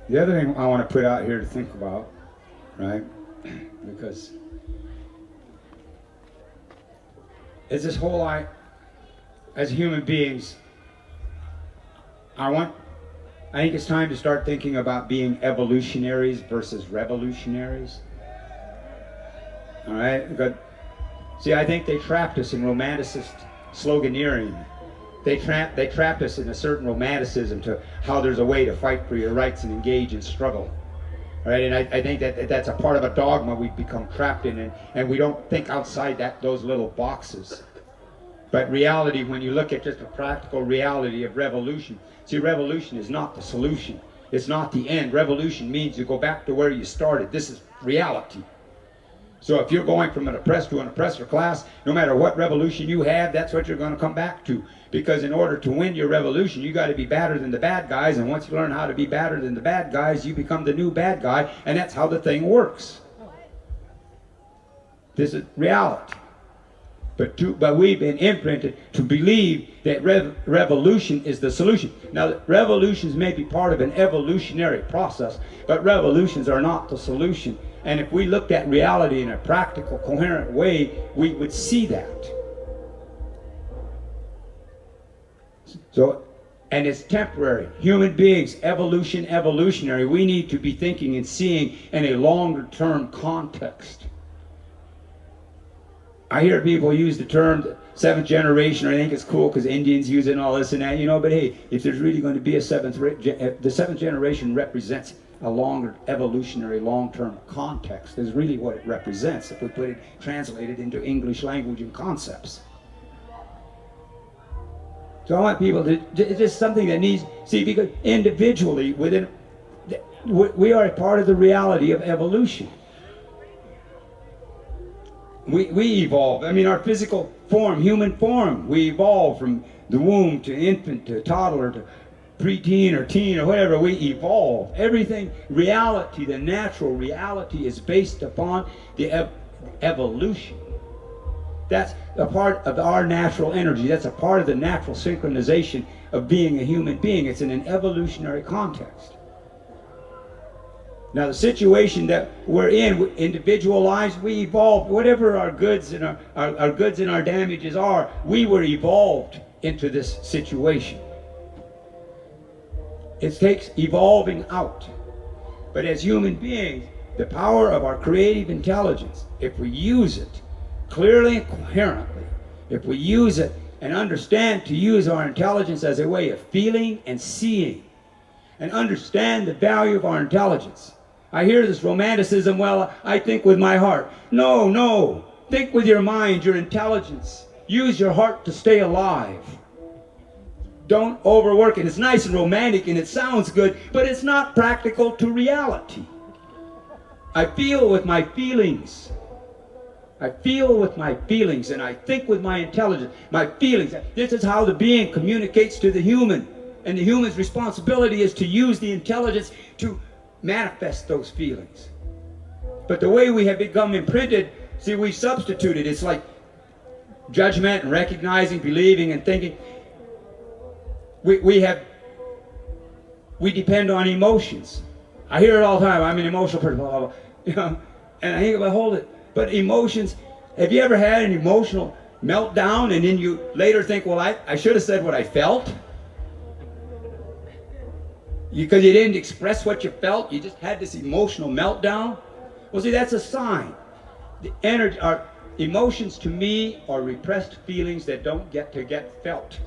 The other thing I want to put out here to think about, right? Because is this whole as human beings, I think it's time to start thinking about being evolutionaries versus revolutionaries. All right? Because, see, I think they trapped us in romanticist sloganeering. They trapped us in a certain romanticism to how there's a way to fight for your rights and engage in struggle. Right? And I think that's a part of a dogma we've become trapped in, and we don't think outside those little boxes. But reality, when you look at just a practical reality of revolution, see, revolution is not the solution. It's not the end. Revolution means you go back to where you started. This is reality. So if you're going from an oppressed to an oppressor class, no matter what revolution you have, that's what you're going to come back to. Because in order to win your revolution, you got to be better than the bad guys. And once you learn how to be better than the bad guys, you become the new bad guy. And that's how the thing works. This is reality. But we've been imprinted to believe that revolution is the solution. Now, revolutions may be part of an evolutionary process, but revolutions are not the solution. And if we looked at reality in a practical, coherent way, we would see that. So, and it's temporary. Human beings, evolutionary. We need to be thinking and seeing in a longer term context. I hear people use the term seventh generation, or I think it's cool because Indians use it and all this and that, but hey, if there's really going to be a the seventh generation represents a longer evolutionary long-term context is really what it represents if we translate it into English language and concepts. So I want people to, it's just something that needs, see, because individually we are a part of the reality of evolution. We evolve. I mean, our physical form, human form, we evolve from the womb to infant to toddler to preteen or teen or whatever. We evolve. Everything, reality, the natural reality is based upon the evolution. That's a part of our natural energy. That's a part of the natural synchronization of being a human being. It's in an evolutionary context. Now, the situation that we're in, individual lives, we evolved. Whatever our goods and our goods and our damages are, we were evolved into this situation. It takes evolving out. But as human beings, the power of our creative intelligence, if we use it clearly and coherently, if we use it and understand to use our intelligence as a way of feeling and seeing, and understand the value of our intelligence. I hear this romanticism, well, I think with my heart. No. Think with your mind, your intelligence. Use your heart to stay alive. Don't overwork it. It's nice and romantic and it sounds good, but it's not practical to reality. I feel with my feelings. I feel with my feelings and I think with my intelligence. My feelings. This is how the being communicates to the human. And the human's responsibility is to use the intelligence to manifest those feelings. But the way we have become imprinted, see, we substituted. It's like judgment and recognizing, believing and thinking. We depend on emotions. I hear it all the time. I'm an emotional person, blah, blah, blah. And I think, well, hold it. But emotions, have you ever had an emotional meltdown and then you later think, well, I should have said what I felt? Because you didn't express what you felt, you just had this emotional meltdown. Well, see, that's a sign. The energy, our emotions to me are repressed feelings that don't get felt.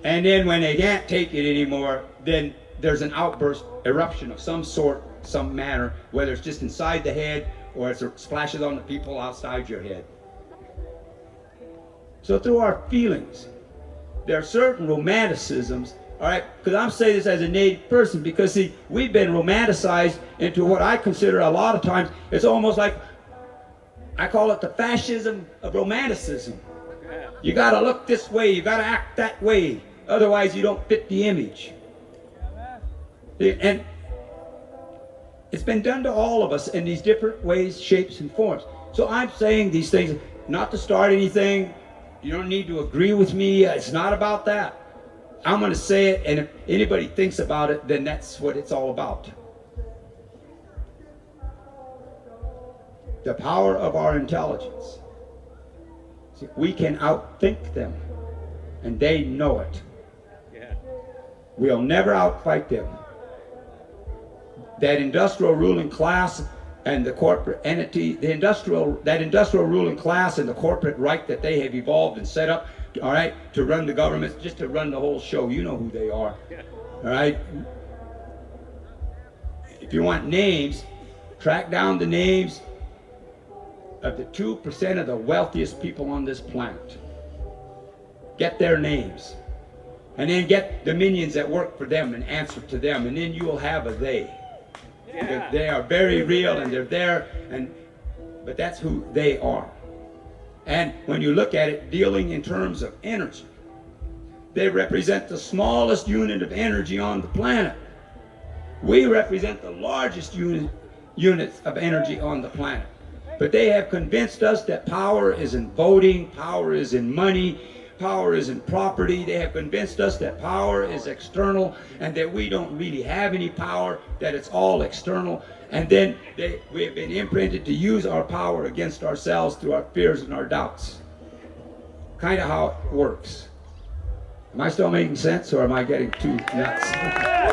And then when they can't take it anymore, then there's an outburst, eruption of some sort, some manner, whether it's just inside the head or it splashes on the people outside your head. So through our feelings, there are certain romanticisms. All right, because I'm saying this as a native person because, see, we've been romanticized into what I consider a lot of times, it's almost like, I call it the fascism of romanticism. You got to look this way, you got to act that way, otherwise you don't fit the image. And it's been done to all of us in these different ways, shapes, and forms. So I'm saying these things, not to start anything. You don't need to agree with me. It's not about that. I'm going to say it, and if anybody thinks about it, then that's what it's all about. The power of our intelligence. See, we can outthink them, and they know it. Yeah. We'll never outfight them. That industrial ruling class and the corporate entity, that industrial ruling class and the corporate right that they have evolved and set up, all right, to run the government, just to run the whole show. You know who they are, all right? If you want names, track down the names of the 2% of the wealthiest people on this planet. Get their names. And then get the minions that work for them and answer to them, and then you will have a they. Yeah. They are very real, and they're there, but that's who they are. And when you look at it, dealing in terms of energy, they represent the smallest unit of energy on the planet. We represent the largest units of energy on the planet. But they have convinced us that power is in voting, power is in money, power is in property. They have convinced us that power is external and that we don't really have any power, that it's all external. And then we have been imprinted to use our power against ourselves through our fears and our doubts. Kind of how it works. Am I still making sense, or am I getting too nuts?